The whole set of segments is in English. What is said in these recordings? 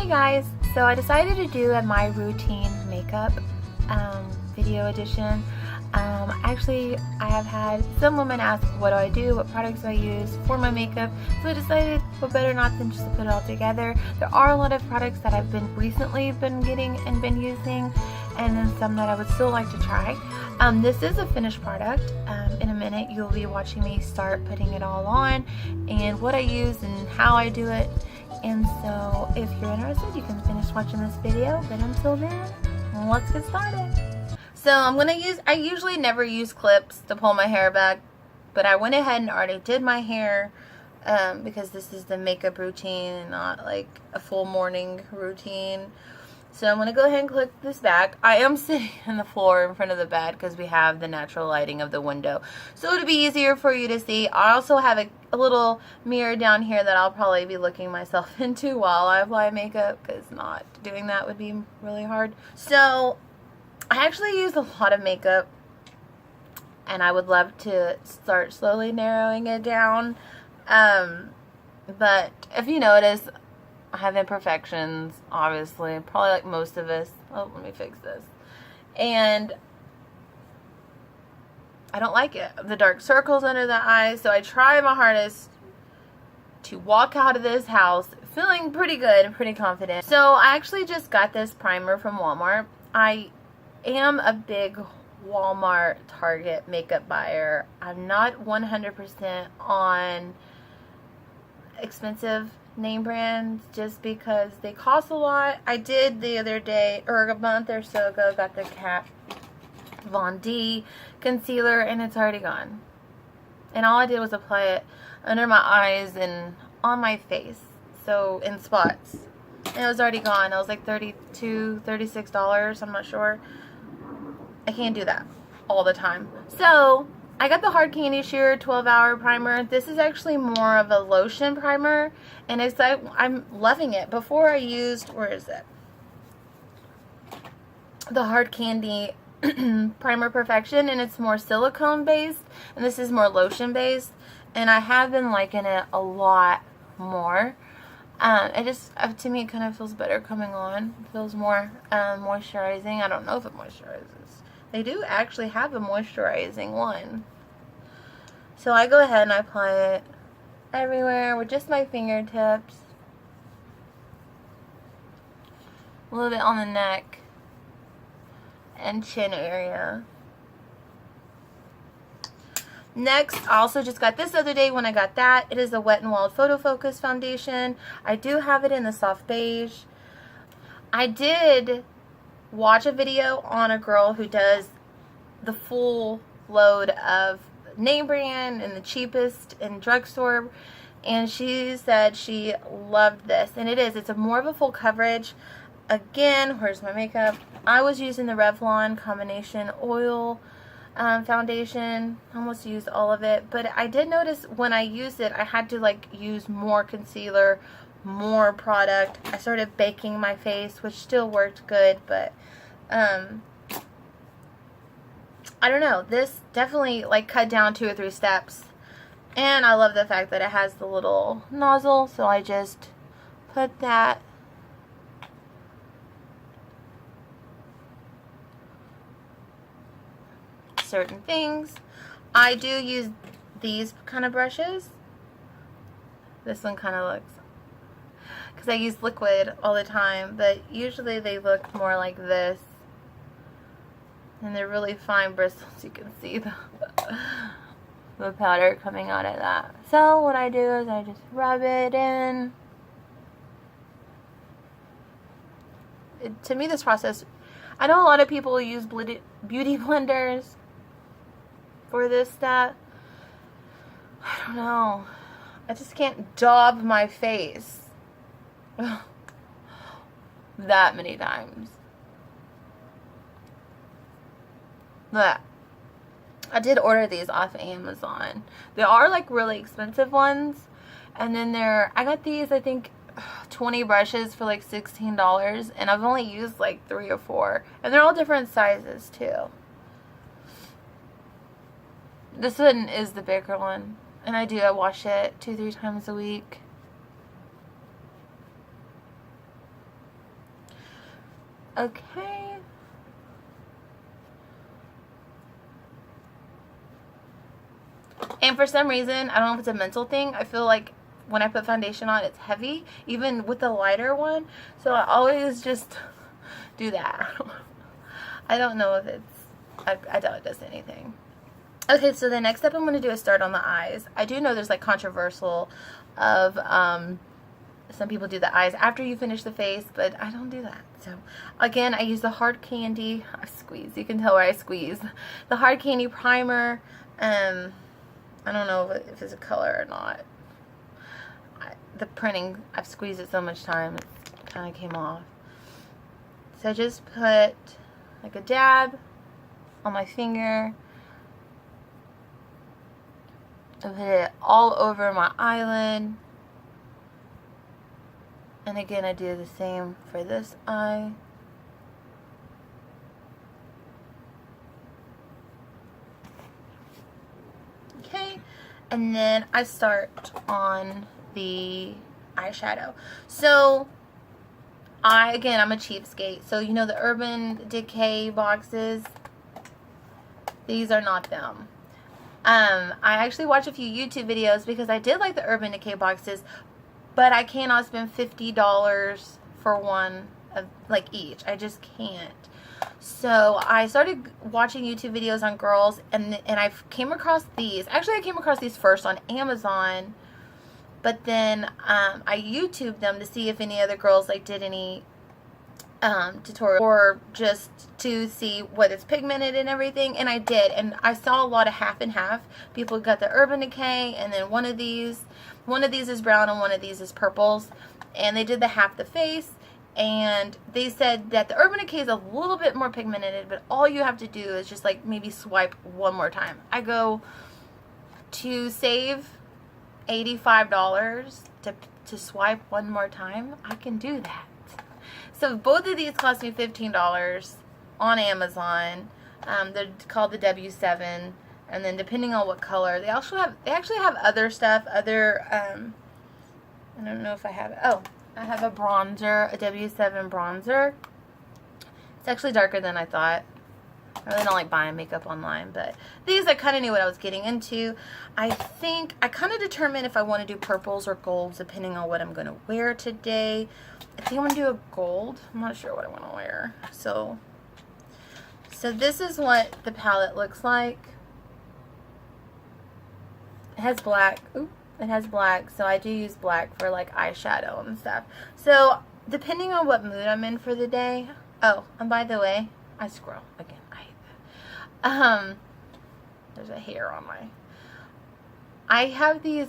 Hey guys, so I decided to do a my routine makeup video edition. I have had some women ask what do I do, what products do I use for my makeup, so I decided what better not than just to put it all together. There are a lot of products that I've recently been getting and been using, and then some that I would still like to try. This is a finished product. In a minute you'll be watching me start putting it all on and what I use and how I do it. And so if you're interested, you can finish watching this video, but until then, let's get started. So I usually never use clips to pull my hair back, but I went ahead and already did my hair because this is the makeup routine and not like a full morning routine. So I'm going to go ahead and clip this back. I am sitting on the floor in front of the bed because we have the natural lighting of the window. So it'll be easier for you to see. I also have a little mirror down here that I'll probably be looking myself into while I apply makeup, because not doing that would be really hard. So I actually use a lot of makeup and I would love to start slowly narrowing it down. But if you notice, I have imperfections, obviously, probably like most of us. Oh, let me fix this. And I don't like it. The dark circles under the eyes, so I try my hardest to walk out of this house feeling pretty good and pretty confident. So I actually just got this primer from Walmart. I am a big Walmart, Target makeup buyer. I'm not 100% on expensive name brands just because they cost a lot. I did the other day, or a month or so ago, got the Kat Von D concealer and it's already gone. And all I did was apply it under my eyes and on my face, so in spots. And it was already gone. It was like $32, $36, I'm not sure. I can't do that all the time. So I got the Hard Candy Sheer 12-hour primer. This is actually more of a lotion primer, and it's like I'm loving it. Before I used, where is it? The Hard Candy Primer Perfection, and it's more silicone based, and this is more lotion based, and I have been liking it a lot more. It just, to me, it kind of feels better coming on. It feels more moisturizing. I don't know if it moisturizes. They do actually have a moisturizing one. So I go ahead and I apply it everywhere with just my fingertips. A little bit on the neck and chin area. Next, I also just got this the other day when I got that. It is a Wet n Wild Photo Focus foundation. I do have it in the soft beige. I did watch a video on a girl who does the full load of name brand and the cheapest in drugstore, and she said she loved this, and it's a more of a full coverage. Again, where's my makeup? I was using the Revlon combination oil foundation. I almost used all of it, but I did notice when I used it I had to like use more concealer, more product. I started baking my face, which still worked good, but I don't know, this definitely like cut down 2 or 3 steps. And I love the fact that it has the little nozzle, so I just put that certain things. I do use these kind of brushes. This one kind of looks, because I use liquid all the time, but usually they look more like this. And they're really fine bristles. You can see the powder coming out of that. So what I do is I just rub it in. To me, this process, I know a lot of people use beauty blenders for this stuff. I don't know. I just can't daub my face that many times. But I did order these off Amazon. They are like really expensive ones, and then I got these, I think 20 brushes for like $16, and I've only used like 3 or 4, and they're all different sizes too. This one is the bigger one, and I wash it 2-3 times a week. Okay. And for some reason, I don't know if it's a mental thing, I feel like when I put foundation on, it's heavy, even with the lighter one. So I always just do that. I don't know if it's, I doubt it does anything. Okay, so the next step I'm going to do is start on the eyes. I do know there's like controversial of, some people do the eyes after you finish the face, but I don't do that. So again, I use the Hard Candy, I squeeze, you can tell where I squeeze, the Hard Candy primer. I don't know if it's a color or not. The printing, I've squeezed it so much time, it kind of came off. So I just put like a dab on my finger. I put it all over my eyelid. And again, I do the same for this eye. Okay, and then I start on the eyeshadow. So again, I'm a cheapskate. So you know the Urban Decay boxes? These are not them. I actually watched a few YouTube videos because I did like the Urban Decay boxes, but I cannot spend $50 for one of like each. I just can't. So I started watching YouTube videos on girls, and I came across these. Actually, I came across these first on Amazon, but then I YouTubed them to see if any other girls like did any tutorial, or just to see what is pigmented and everything, and I did, and I saw a lot of half and half. People got the Urban Decay, and then one of these is brown and one of these is purples, and they did the half the face, and they said that the Urban Decay is a little bit more pigmented, but all you have to do is just like maybe swipe one more time. I go to save $85 to swipe one more time. I can do that. So both of these cost me $15 on Amazon. They're called the W7, and then depending on what color, they actually have other stuff. I don't know if I have it. Oh, I have a bronzer, a W7 bronzer. It's actually darker than I thought. I really don't like buying makeup online, but these, I kind of knew what I was getting into. I think I kind of determine if I want to do purples or golds depending on what I'm going to wear today. I think I'm going to do a gold. I'm not sure what I want to wear. So this is what the palette looks like. It has black. Ooh, it has black, so I do use black for like eyeshadow and stuff. So depending on what mood I'm in for the day. Oh, and by the way, I scroll again. I hate that. There's a hair on my. I have these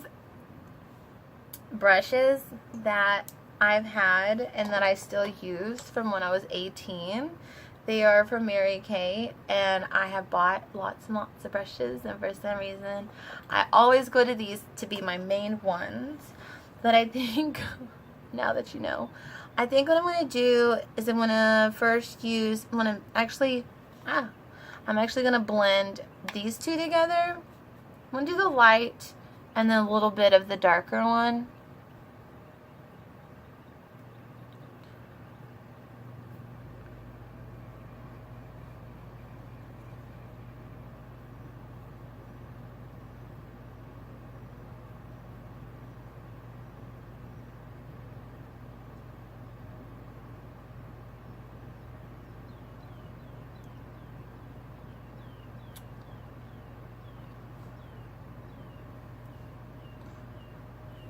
brushes that I've had and that I still use from when I was 18. They are from Mary Kay, and I have bought lots and lots of brushes, and for some reason I always go to these to be my main ones. But I think, now that you know, I think what I'm going to do is I'm going to first use, I'm actually going to blend these two together. I'm going to do the light and then a little bit of the darker one.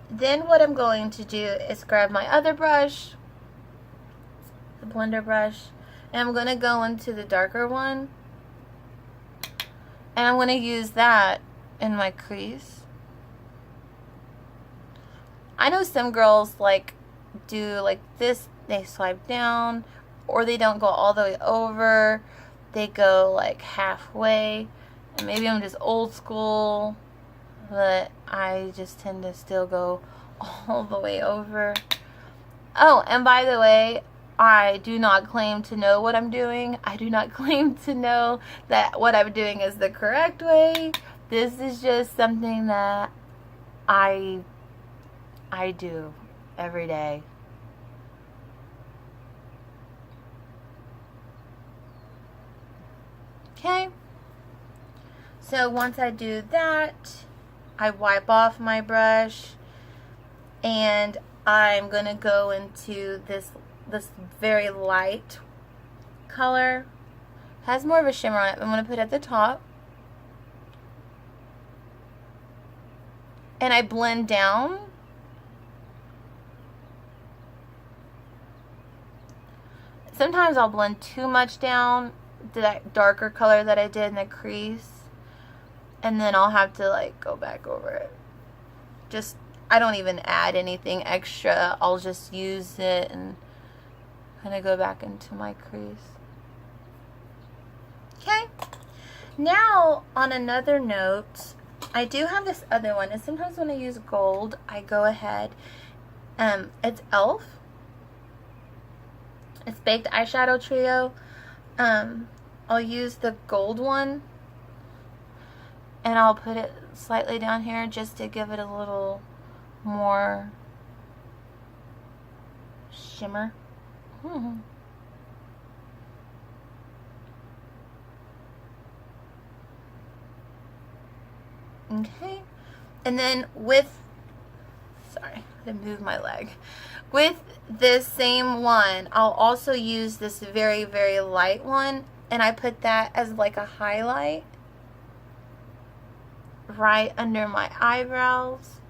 Then what I'm going to do is grab my other brush, the blender brush, and I'm going to go into the darker one, and I'm going to use that in my crease. I know some girls like do like this, they swipe down, or they don't go all the way over, they go like halfway, and maybe I'm just old school, but I just tend to still go all the way over. Oh, and by the way, I do not claim to know what I'm doing. I do not claim to know that what I'm doing is the correct way. This is just something that I do every day. Okay, so once I do that, I wipe off my brush, and I'm gonna go into this very light color. Has more of a shimmer on it. I'm gonna put it at the top, and I blend down. Sometimes I'll blend too much down to that darker color that I did in the crease, and then I'll have to like go back over it. Just, I don't even add anything extra. I'll just use it and kind of go back into my crease. Okay. Now, on another note, I do have this other one, and sometimes when I use gold, I go ahead, it's e.l.f. It's Baked Eyeshadow Trio. I'll use the gold one, and I'll put it slightly down here just to give it a little more shimmer. Okay, and then with, sorry, I had to move my leg. With this same one, I'll also use this very, very light one, and I put that as like a highlight right under my eyebrows.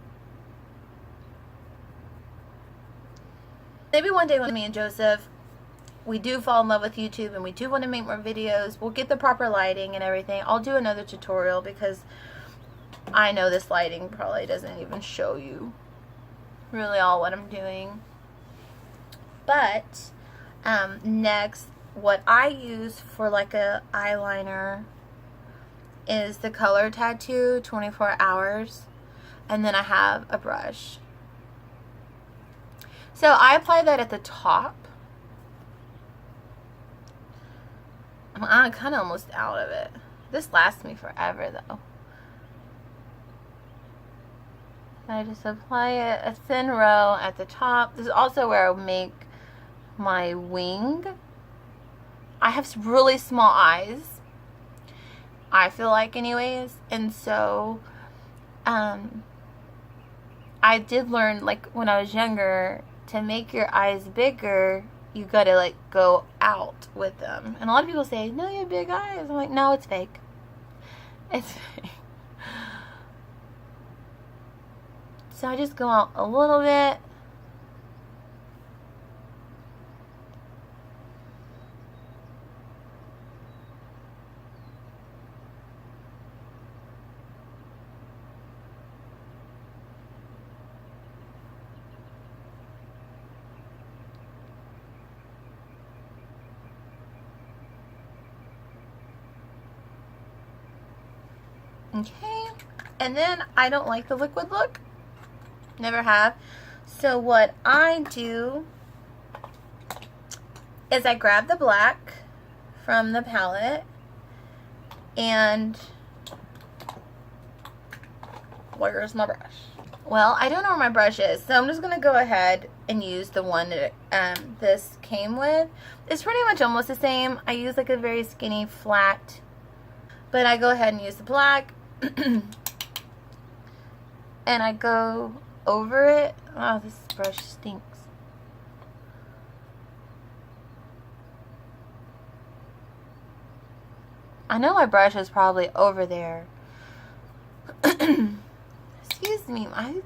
Maybe one day when me and Joseph, we do fall in love with YouTube and we do want to make more videos, we'll get the proper lighting and everything. I'll do another tutorial, because I know this lighting probably doesn't even show you really all what I'm doing. But next, what I use for like a eyeliner is the Color Tattoo 24 Hours, and then I have a brush. So I apply that at the top. I'm kind of almost out of it. This lasts me forever though. I just apply it a thin row at the top. This is also where I'll make my wing. I have really small eyes, I feel like, anyways, and so I did learn, like when I was younger, to make your eyes bigger, you gotta like go out with them. And a lot of people say, no, you have big eyes. I'm like, no, it's fake. It's fake. So I just go out a little bit. Okay, and then I don't like the liquid look. Never have. So what I do is I grab the black from the palette, and where's my brush? Well, I don't know where my brush is, so I'm just going to go ahead and use the one that this came with. It's pretty much almost the same. I use like a very skinny flat, but I go ahead and use the black and I go over it. Oh, this brush stinks. I know my brush is probably over there. Excuse me, my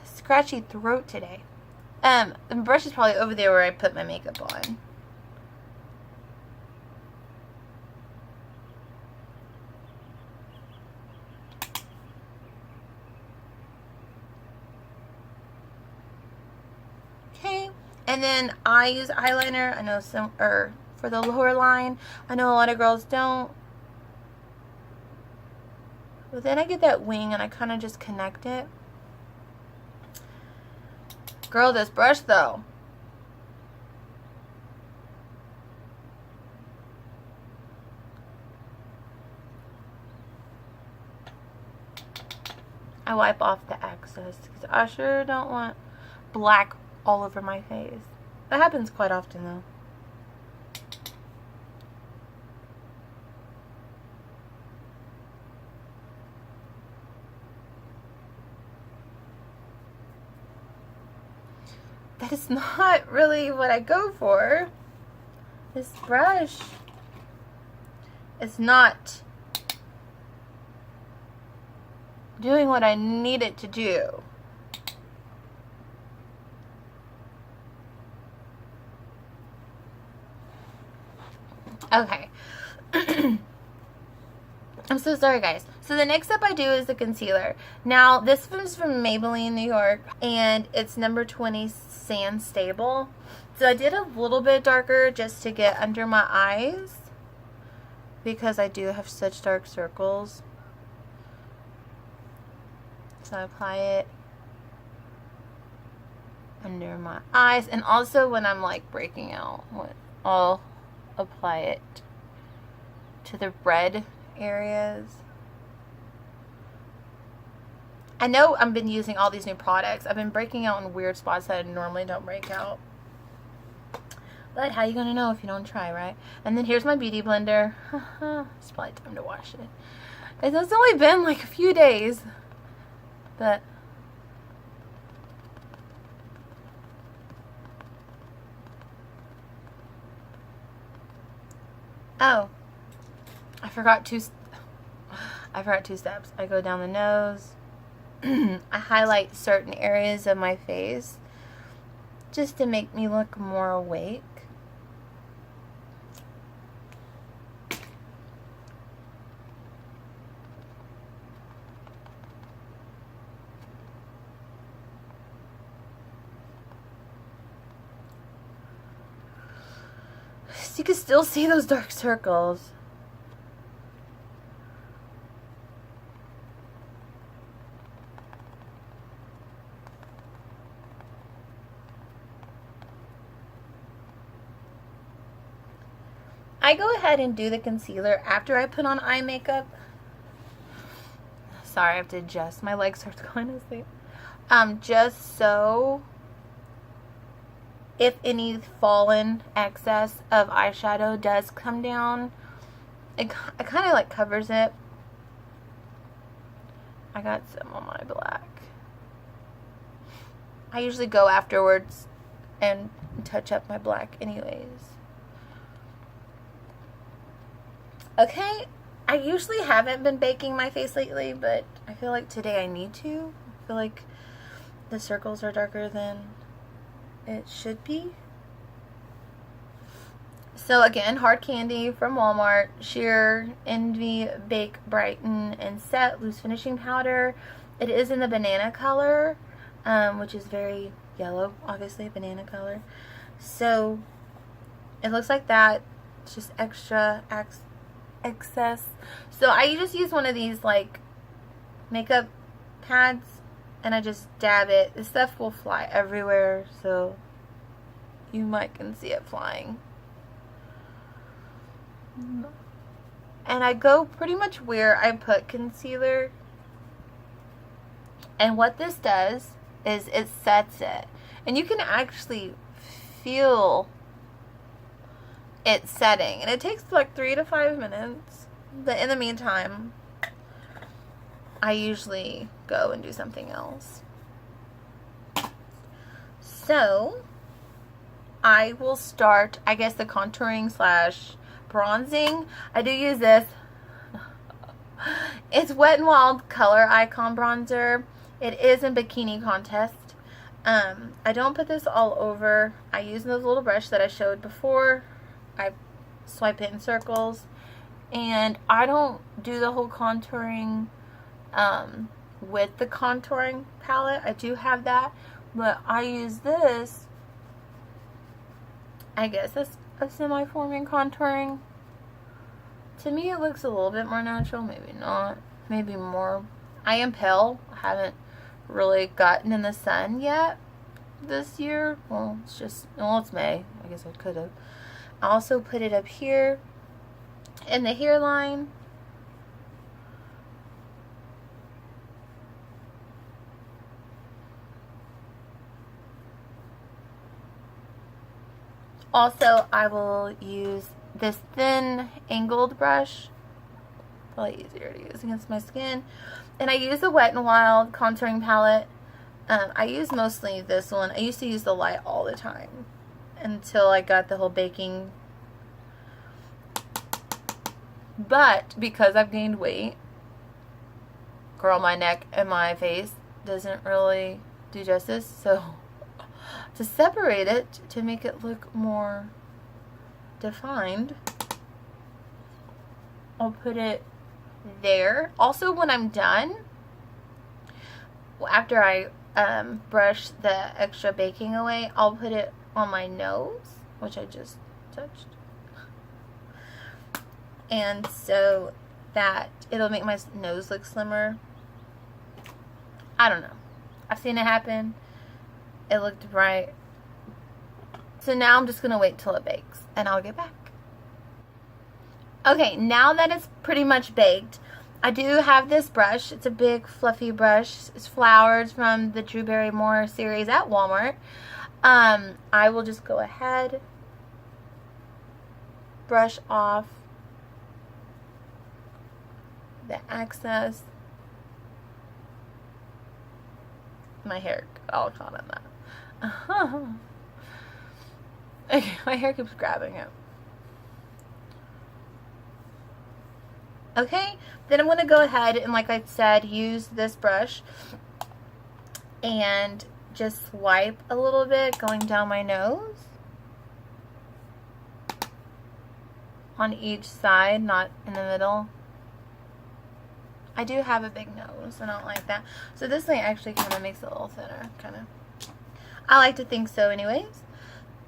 scratchy throat today. The brush is probably over there where I put my makeup on. Okay, and then I use eyeliner. I know some, or for the lower line. I know a lot of girls don't. But then I get that wing and I kind of just connect it. Girl, this brush though. I wipe off the excess because I sure don't want black all over my face. That happens quite often though. But it's not really what I go for. This brush is not doing what I need it to do. Okay. I'm so sorry, guys. So the next step I do is the concealer. Now, this one's from Maybelline, New York, and it's number 20 Sand Stable. So I did a little bit darker just to get under my eyes because I do have such dark circles. So I apply it under my eyes, and also when I'm like breaking out, I'll apply it to the red areas. I know I've been using all these new products. I've been breaking out in weird spots that I normally don't break out. But how are you going to know if you don't try, right? And then here's my beauty blender. It's probably time to wash it. It's only been like a few days. But oh, I forgot two steps. I go down the nose. I highlight certain areas of my face just to make me look more awake. So you can still see those dark circles. I go ahead and do the concealer after I put on eye makeup. Sorry, I have to adjust. My legs are going to sleep. Just so if any fallen excess of eyeshadow does come down, it kind of like covers it. I got some on my black. I usually go afterwards and touch up my black anyways. Okay, I usually haven't been baking my face lately, but I feel like today I need to. I feel like the circles are darker than it should be. So again, Hard Candy from Walmart, Sheer Envy Bake Brighten and Set Loose Finishing Powder. It is in the banana color, which is very yellow, obviously, banana color. So it looks like that. It's just extra excess. So I just use one of these like makeup pads and I just dab it. This stuff will fly everywhere, so you might can see it flying. And I go pretty much where I put concealer. And what this does is it sets it. And you can actually feel it setting. And it takes like 3 to 5 minutes. But in the meantime, I usually go and do something else. So I will start, I guess, the contouring slash bronzing. I do use this. It's Wet n Wild Color Icon Bronzer. It is in Bikini Contest. I don't put this all over. I use this little brush that I showed before. I swipe it in circles. And I don't do the whole contouring with the contouring palette. I do have that. But I use this, I guess as a semi-forming contouring. To me it looks a little bit more natural. Maybe not. Maybe more. I am pale. I haven't really gotten in the sun yet this year. Well, it's May. I guess I could have. I also put it up here in the hairline. Also, I will use this thin angled brush. Probably easier to use against my skin. And I use the Wet n Wild contouring palette I use mostly this one. I used to use the light all the time until I got the whole baking. But because I've gained weight, girl, my neck and my face doesn't really do justice. So to separate it, to make it look more defined, I'll put it there. Also, when I'm done, after I brush the extra baking away, I'll put it on my nose, which I just touched. And so that it'll make my nose look slimmer. I don't know. I've seen it happen. It looked right. So now I'm just going to wait till it bakes and I'll get back. Okay, now that it's pretty much baked, I do have this brush. It's a big fluffy brush. It's Flowers from the Drew Barrymore series at Walmart. I will just go ahead, brush off the excess. My hair all caught on that. Okay, my hair keeps grabbing it. Okay, then I'm going to go ahead and, like I said, use this brush and just swipe a little bit going down my nose on each side, not in the middle. I do have a big nose. I don't like that. So this thing actually kind of makes it a little thinner. Kind of. I like to think so anyways.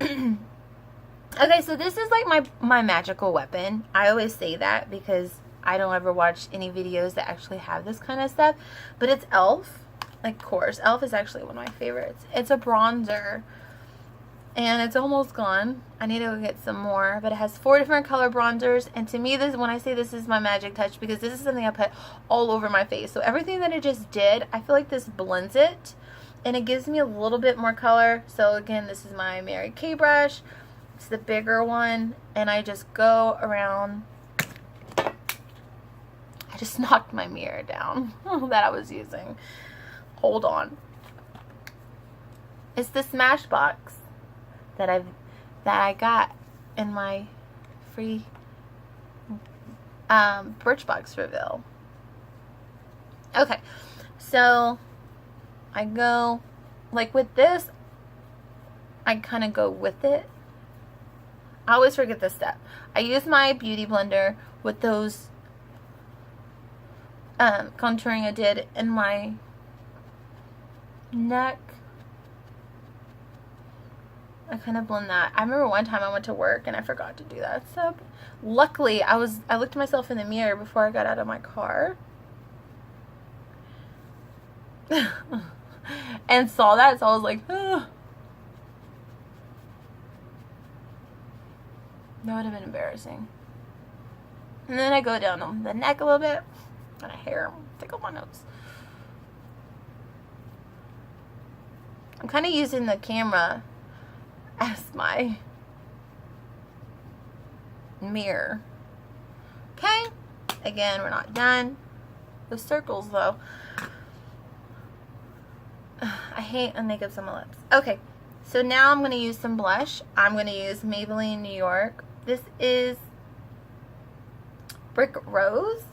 Okay, so this is like my magical weapon. I always say that because I don't ever watch any videos that actually have this kind of stuff. But it's e.l.f. Like, of course. e.l.f. is actually one of my favorites. It's a bronzer. And it's almost gone. I need to go get some more. But it has 4 different color bronzers. And to me, this, when I say this is my magic touch, because this is something I put all over my face. So everything that I just did, I feel like this blends it. And it gives me a little bit more color. So again, this is my Mary Kay brush. It's the bigger one. And I just go around. I just knocked my mirror down that I was using. Hold on. It's the Smashbox that I got in my free Birchbox reveal. Okay, so I go like with this. I kind of go with it. I always forget this step. I use my beauty blender with those contouring I did in my neck. I kind of blend that. I remember one time I went to work and I forgot to do that step. Luckily, I looked at myself in the mirror before I got out of my car. And saw that, so I was like, oh. That would have been embarrassing. And then I go down on the neck a little bit. And a hair tickle my nose. I'm kind of using the camera as my mirror. Okay, again, we're not done. The circles though, I hate when makeup's on my lips. Okay, so now I'm going to use some blush. I'm going to use Maybelline New York. This is Brick Rose.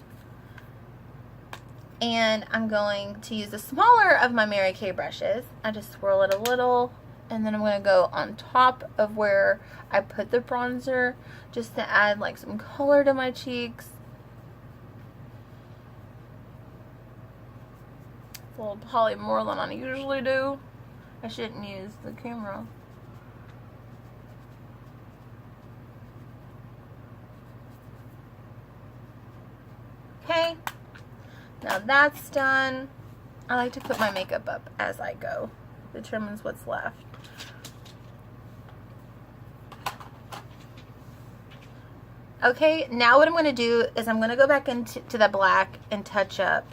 And I'm going to use the smaller of my Mary Kay brushes. I just swirl it a little. And then I'm going to go on top of where I put the bronzer, just to add like some color to my cheeks. It's a little probably more than I usually do. I shouldn't use the camera. Okay, now that's done. I like to put my makeup up as I go. Determines what's left. Okay, now what I'm going to do is I'm going to go back into the black and touch up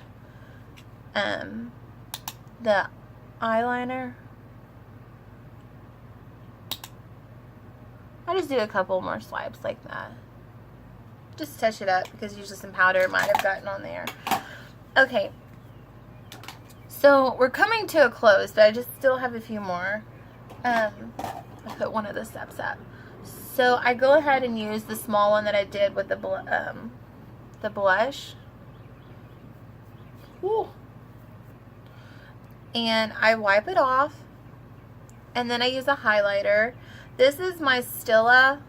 the eyeliner. I just do a couple more swipes like that. Just touch it up because usually some powder might have gotten on there. Okay, So we're coming to a close, but I just still have a few more. I put one of the steps up. So I go ahead and use the small one that I did with the blush. Ooh. And I wipe it off. And then I use a highlighter. This is my Stila.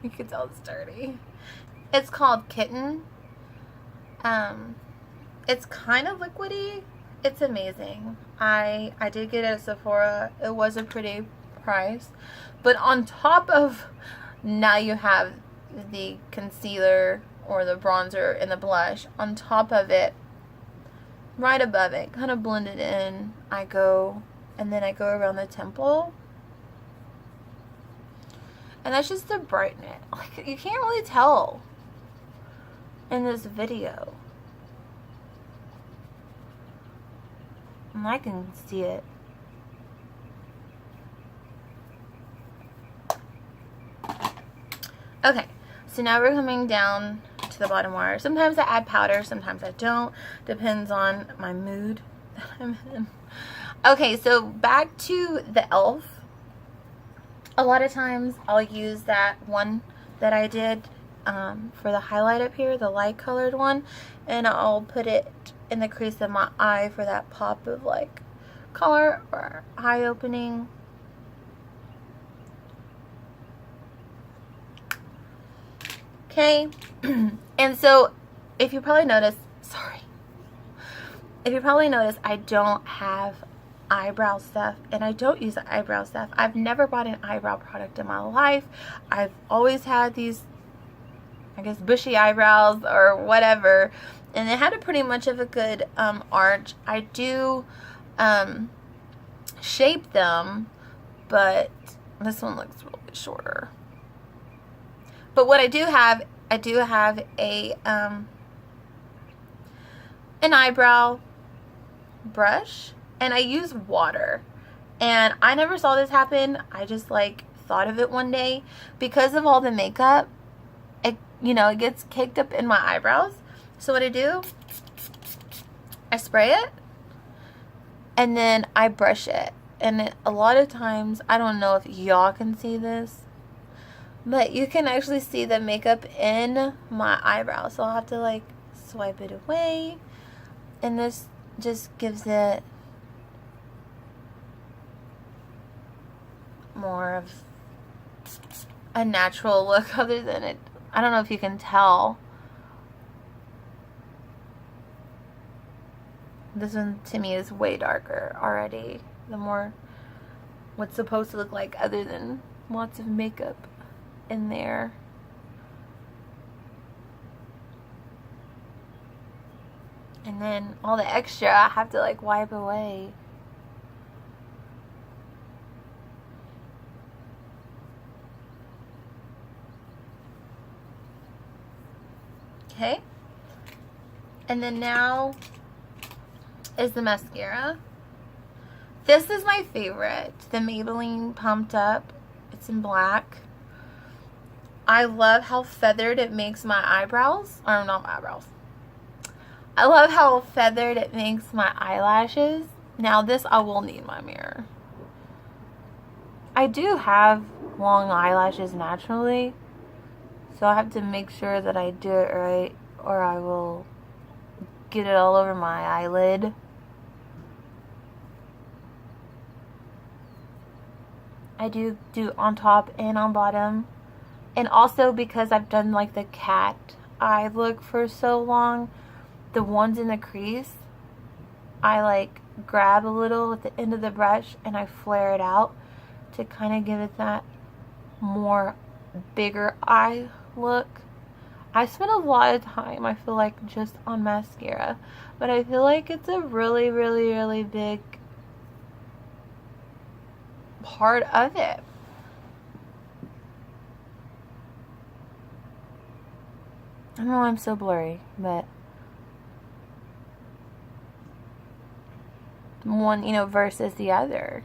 You can tell it's dirty. It's called Kitten. It's kind of liquidy. It's amazing. I did get it at Sephora. It was a pretty price. But on top of, now you have the concealer or the bronzer and the blush. On top of it, right above it, kind of blend it in, and then I go around the temple. And that's just to brighten it. Like, you can't really tell in this video. And I can see it. Okay, so now we're coming down to the bottom wire. Sometimes I add powder, sometimes I don't. Depends on my mood that I'm in. Okay, so back to the e.l.f. A lot of times I'll use that one that I did for the highlight up here, the light colored one, and I'll put it in the crease of my eye for that pop of like color or eye opening. Okay, and so if you probably noticed, I don't have eyebrow stuff, and I don't use the eyebrow stuff. I've never bought an eyebrow product in my life. I've always had these, I guess, bushy eyebrows or whatever, and they had a pretty much of a good arch. I do shape them, but this one looks really shorter. But what I do have a an eyebrow brush, and I use water. And I never saw this happen. I just like thought of it one day because of all the makeup. It gets caked up in my eyebrows. So what I do, I spray it and then I brush it. And a lot of times, I don't know if y'all can see this, but you can actually see the makeup in my eyebrow. So I'll have to like swipe it away. And this just gives it more of a natural look other than it. I don't know if you can tell. This one to me is way darker already. The more what's supposed to look like other than lots of makeup in there. And then all the extra I have to like wipe away. Okay. And then now is the mascara. This is my favorite. The Maybelline Pumped Up. It's in black. I love how feathered it makes my eyebrows. Or not my eyebrows. I love how feathered it makes my eyelashes. Now this, I will need my mirror. I do have long eyelashes naturally, so I have to make sure that I do it right, or I will get it all over my eyelid. I do on top and on bottom. And also because I've done like the cat eye look for so long, the ones in the crease, I like grab a little at the end of the brush and I flare it out to kind of give it that more bigger eye look. I spend a lot of time, I feel like, just on mascara, but I feel like it's a really, really, really big part of it. I know I'm so blurry, but one, versus the other.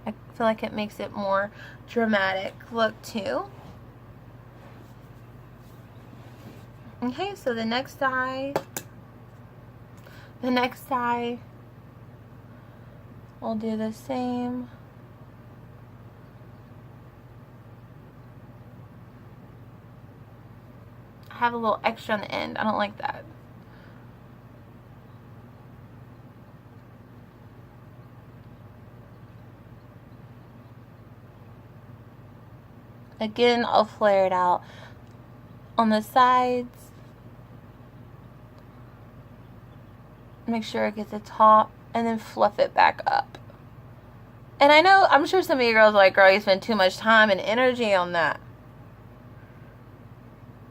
I feel like it makes it more dramatic look too. Okay, so the next eye, The next eye, we'll do the same. I have a little extra on the end. I don't like that. Again, I'll flare it out on the sides. Make sure it gets the top, and then fluff it back up. And I know, I'm sure some of you girls are like, girl, you spend too much time and energy on that.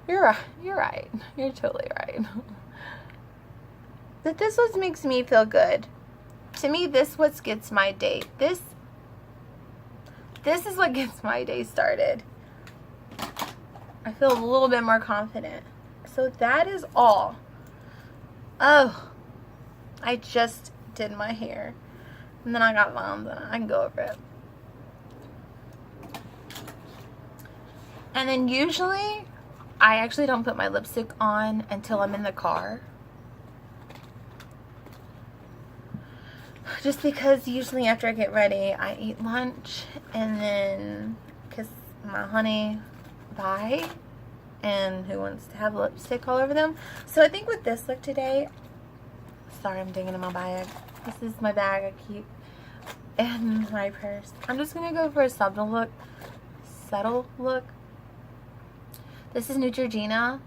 You're right. You're right. You're totally right. But this what makes me feel good. To me, this what gets my day. This is what gets my day started. I feel a little bit more confident. So that is all. Oh, I just did my hair. And then I got lines and I can go over it. And then usually, I actually don't put my lipstick on until I'm in the car. Just because usually after I get ready, I eat lunch and then kiss my honey bye. And who wants to have lipstick all over them? So I think with this look today, sorry, I'm digging in my bag. This is my bag I keep in my purse. I'm just going to go for a subtle look. This is Neutrogena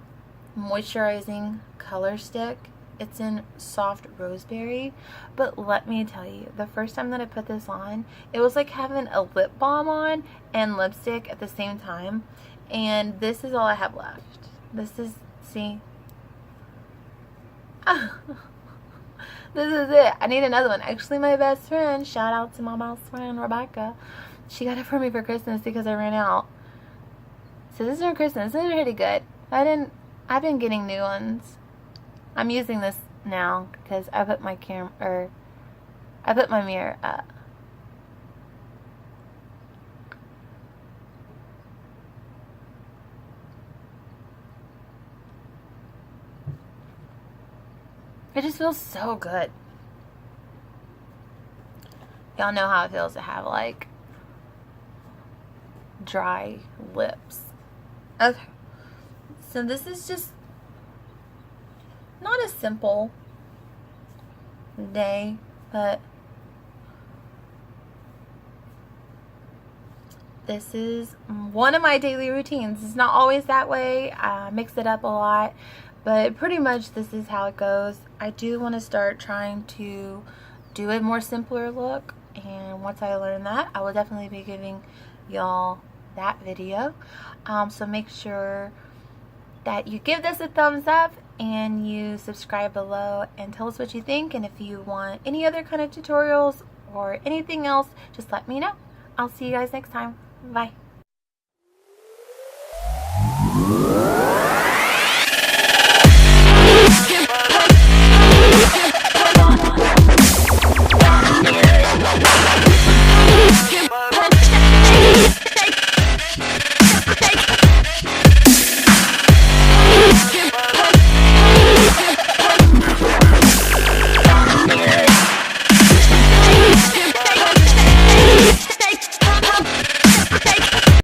Moisturizing Color Stick. It's in Soft Roseberry. But let me tell you, the first time that I put this on, it was like having a lip balm on and lipstick at the same time. And this is all I have left. This is, see? This is it. I need another one. Actually, my best friend, shout out to my best friend, Rebecca. She got it for me for Christmas because I ran out. So this is for Christmas. This is pretty good. I've been getting new ones. I'm using this now because I put my mirror up. It just feels so good. Y'all know how it feels to have like dry lips. Okay. So this is just not a simple day, but this is one of my daily routines. It's not always that way. I mix it up a lot, but pretty much this is how it goes. I do want to start trying to do a more simpler look, and once I learn that, I will definitely be giving y'all that video. So make sure that you give this a thumbs up and you subscribe below and tell us what you think. And if you want any other kind of tutorials or anything else, just let me know. I'll see you guys next time. Bye.